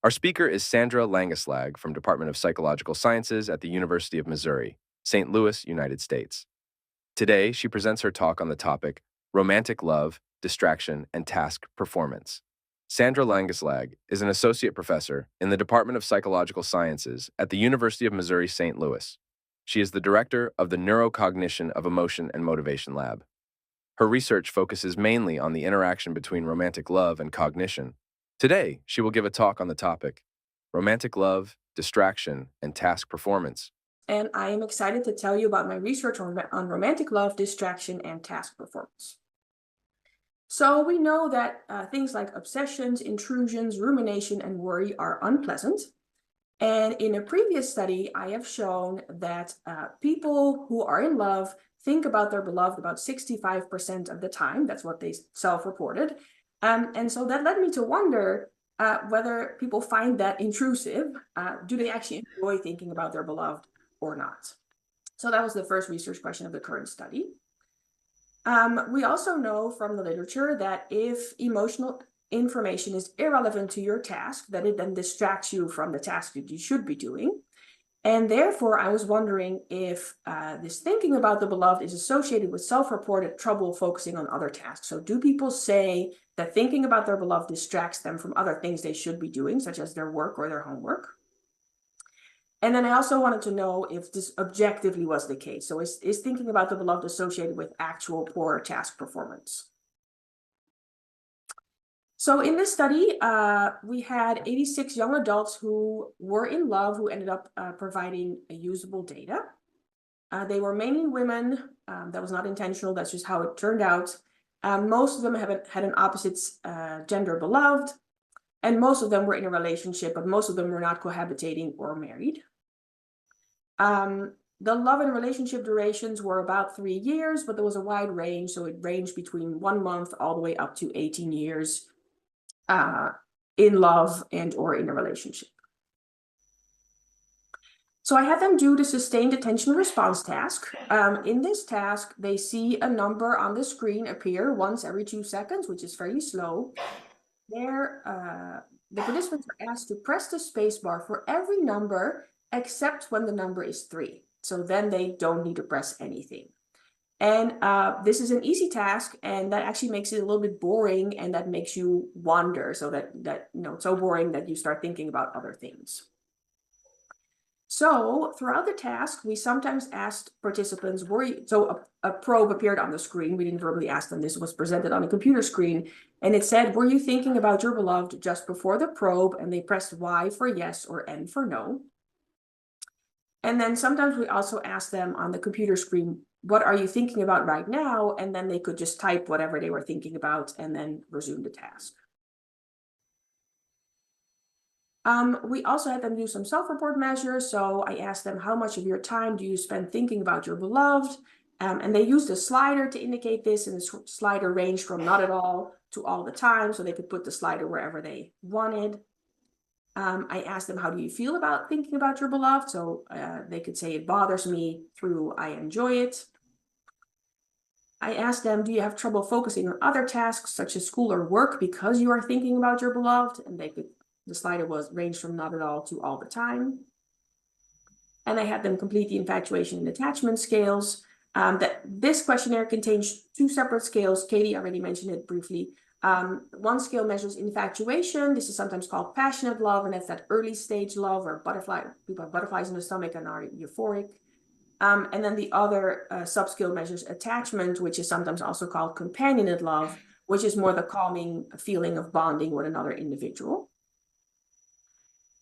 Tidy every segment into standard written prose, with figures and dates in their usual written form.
Our speaker is Sandra Langeslag from Department of Psychological Sciences at the University of Missouri, St. Louis, United States. Today, she presents her talk on the topic Romantic Love, Distraction, and Task Performance. Sandra Langeslag is an associate professor in the Department of Psychological Sciences at the University of Missouri, St. Louis. She is the director of the Neurocognition of Emotion and Motivation Lab. Her research focuses mainly on the interaction between romantic love and cognition. Today, she will give a talk on the topic Romantic Love, Distraction, and Task Performance. And I am excited to tell you about my research on romantic love, distraction, and task performance. So we know that things like obsessions, intrusions, rumination, and worry are unpleasant. And in a previous study, I have shown that people who are in love think about their beloved about 65% of the time. That's what they self-reported. And so that led me to wonder whether people find that intrusive. Do they actually enjoy thinking about their beloved or not? So that was the first research question of the current study. We also know from the literature that if emotional information is irrelevant to your task, that it then distracts you from the task that you should be doing. And therefore, I was wondering if this thinking about the beloved is associated with self-reported trouble focusing on other tasks. So do people say that thinking about their beloved distracts them from other things they should be doing, such as their work or their homework? And then I also wanted to know if this objectively was the case. So is thinking about the beloved associated with actual poor task performance? So in this study, we had 86 young adults who were in love, who ended up providing usable data. They were mainly women. That was not intentional. That's just how it turned out. Most of them had an opposite gender beloved, and most of them were in a relationship, but most of them were not cohabitating or married. The love and relationship durations were about 3 years, but there was a wide range. So it ranged between 1 month all the way up to 18 years in love and or in a relationship. So I had them do the sustained attention response task. In this task, they see a number on the screen appear once every 2 seconds, which is fairly slow. There, the participants are asked to press the space bar for every number except when the number is 3. So then they don't need to press anything. And this is an easy task, and that actually makes it a little bit boring, and that makes you wonder. So that it's so boring that you start thinking about other things. So throughout the task, we sometimes asked participants, a probe appeared on the screen. We didn't verbally ask them. This was presented on a computer screen. And it said, were you thinking about your beloved just before the probe? And they pressed Y for yes or N for no. And then sometimes we also asked them on the computer screen, what are you thinking about right now? And then they could just type whatever they were thinking about and then resume the task. We also had them do some self-report measures. So I asked them, how much of your time do you spend thinking about your beloved? And they used a slider to indicate this, and the slider ranged from not at all to all the time, so they could put the slider wherever they wanted. I asked them, how do you feel about thinking about your beloved? So they could say, it bothers me, through I enjoy it. I asked them, do you have trouble focusing on other tasks such as school or work because you are thinking about your beloved? And the slider was ranged from not at all to all the time. And I had them complete the infatuation and attachment scales. This questionnaire contains 2 separate scales. Katie already mentioned it briefly. One scale measures infatuation. This is sometimes called passionate love, and that's that early stage love where people have butterflies in the stomach and are euphoric. And then the other subscale measures attachment, which is sometimes also called companionate love, which is more the calming feeling of bonding with another individual.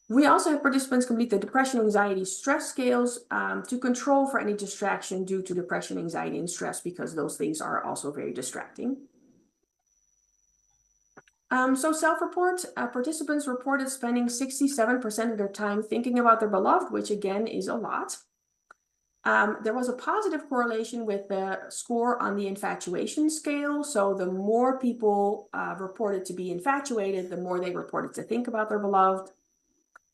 We also have participants complete the depression, anxiety, stress scales to control for any distraction due to depression, anxiety, and stress, because those things are also very distracting. So self-report, participants reported spending 67% of their time thinking about their beloved, which again is a lot. There was a positive correlation with the score on the infatuation scale. So the more people reported to be infatuated, the more they reported to think about their beloved.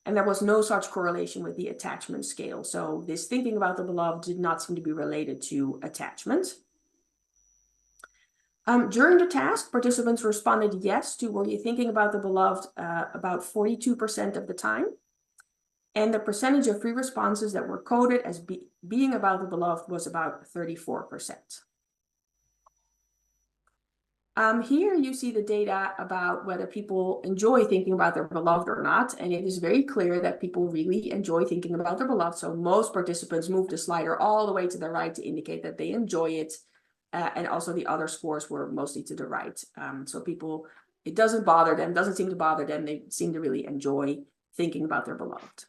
And there was no such correlation with the attachment scale. So this thinking about the beloved did not seem to be related to attachment. During the task, participants responded yes to were you thinking about the beloved about 42% of the time. And the percentage of free responses that were coded as being about the beloved was about 34%. Here you see the data about whether people enjoy thinking about their beloved or not, and it is very clear that people really enjoy thinking about their beloved. So most participants moved the slider all the way to the right to indicate that they enjoy it, and also the other scores were mostly to the right. So people, it doesn't bother them, doesn't seem to bother them. They seem to really enjoy thinking about their beloved.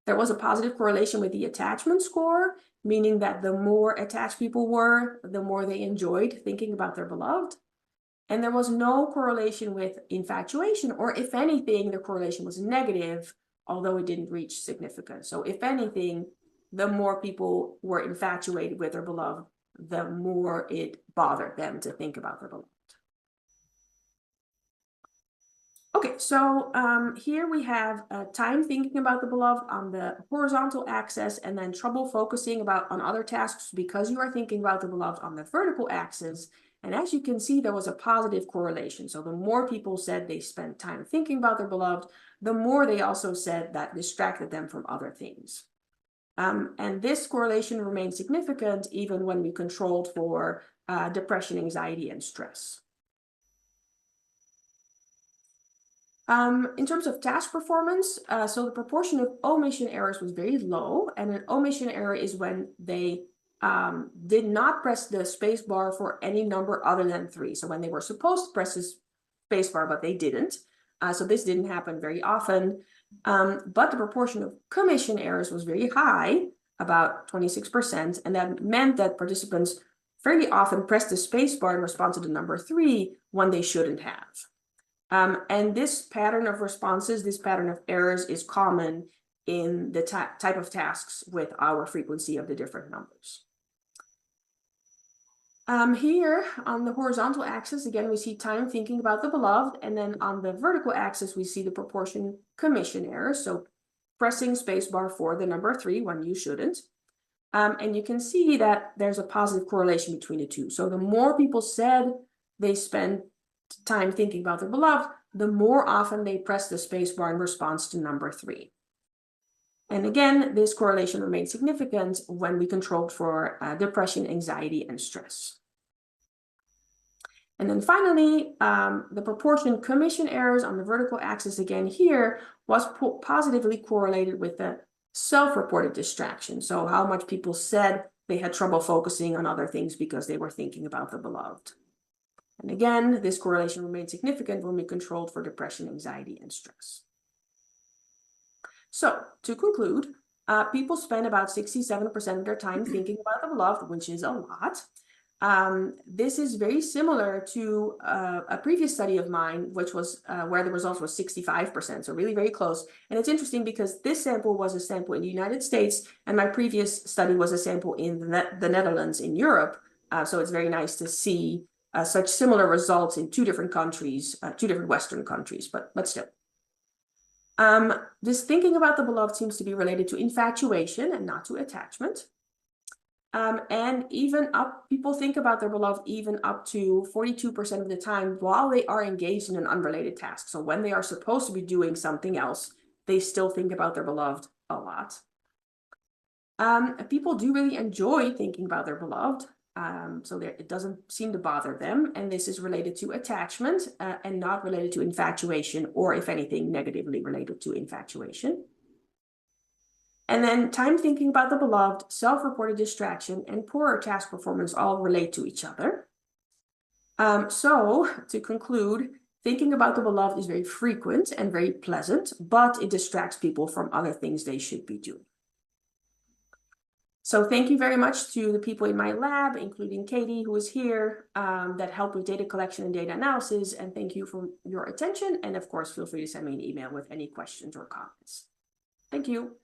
There was a positive correlation with the attachment score, meaning that the more attached people were, the more they enjoyed thinking about their beloved. And there was no correlation with infatuation, or if anything, the correlation was negative, although it didn't reach significance. So if anything, the more people were infatuated with their beloved, the more it bothered them to think about their beloved. Okay, so here we have time thinking about the beloved on the horizontal axis, and then trouble focusing on other tasks because you are thinking about the beloved on the vertical axis. And as you can see, there was a positive correlation. So the more people said they spent time thinking about their beloved, the more they also said that distracted them from other things. And this correlation remained significant even when we controlled for depression, anxiety, and stress. In terms of task performance, so the proportion of omission errors was very low, and an omission error is when they did not press the space bar for any number other than 3. So when they were supposed to press the space bar, but they didn't. So this didn't happen very often. But the proportion of commission errors was very high, about 26%, and that meant that participants fairly often pressed the space bar in response to the number 3 when they shouldn't have. And this pattern of responses, this pattern of errors is common in the type of tasks with our frequency of the different numbers. Here on the horizontal axis, again, we see time thinking about the beloved, and then on the vertical axis, we see the proportion commission errors, so pressing spacebar for the number 3 when you shouldn't. And you can see that there's a positive correlation between the two. So the more people said they spend time thinking about their beloved, the more often they press the spacebar in response to number 3. And again, this correlation remains significant when we controlled for depression, anxiety, and stress. And then finally, the proportion commission errors on the vertical axis again here was positively correlated with the self-reported distraction. So how much people said they had trouble focusing on other things because they were thinking about the beloved. And again, this correlation remained significant when we controlled for depression, anxiety, and stress. So to conclude, people spend about 67% of their time thinking about the beloved, which is a lot. This is very similar to a previous study of mine, which was where the result was 65%, so really very close. And it's interesting because this sample was a sample in the United States, and my previous study was a sample in the Netherlands in Europe. So it's very nice to see such similar results in 2 different countries, 2 different Western countries, but still. This thinking about the beloved seems to be related to infatuation and not to attachment. And even people think about their beloved even up to 42% of the time while they are engaged in an unrelated task. So when they are supposed to be doing something else, they still think about their beloved a lot. People do really enjoy thinking about their beloved. So it doesn't seem to bother them. And this is related to attachment and not related to infatuation, or if anything, negatively related to infatuation. And then time thinking about the beloved, self-reported distraction, and poorer task performance all relate to each other. So to conclude, thinking about the beloved is very frequent and very pleasant, but it distracts people from other things they should be doing. So thank you very much to the people in my lab, including Katie, who is here, that helped with data collection and data analysis. And thank you for your attention. And of course, feel free to send me an email with any questions or comments. Thank you.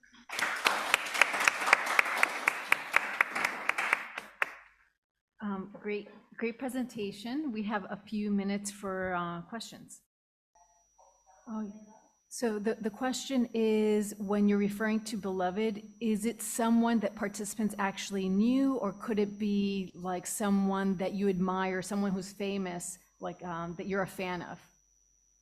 Great presentation. We have a few minutes for questions. Oh, So the question is, when you're referring to beloved, is it someone that participants actually knew, or could it be like someone that you admire, someone who's famous, like that you're a fan of?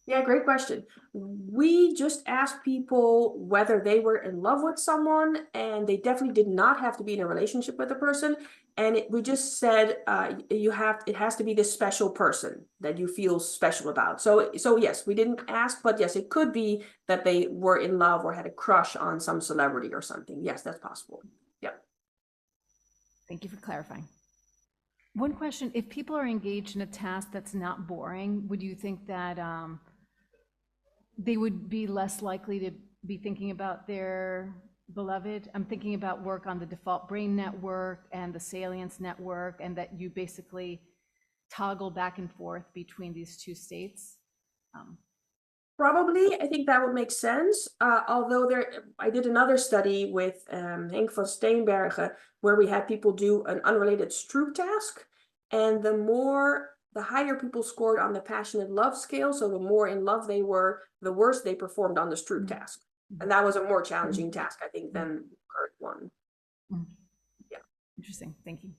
Yeah, great question. We just asked people whether they were in love with someone, and they definitely did not have to be in a relationship with a person. And we just said it has to be this special person that you feel special about. So yes, we didn't ask, but yes, it could be that they were in love or had a crush on some celebrity or something. Yes, that's possible. Yeah. Thank you for clarifying. One question, if people are engaged in a task that's not boring, would you think that they would be less likely to be thinking about their beloved? I'm thinking about work on the default brain network and the salience network, and that you basically toggle back and forth between these two states. Probably, I think that would make sense. Although I did another study with Henk van Steenbergen, where we had people do an unrelated Stroop task, and the higher people scored on the passionate love scale, so the more in love they were, the worse they performed on the Stroop task. And that was a more challenging task, I think, than the current one. Interesting, thank you.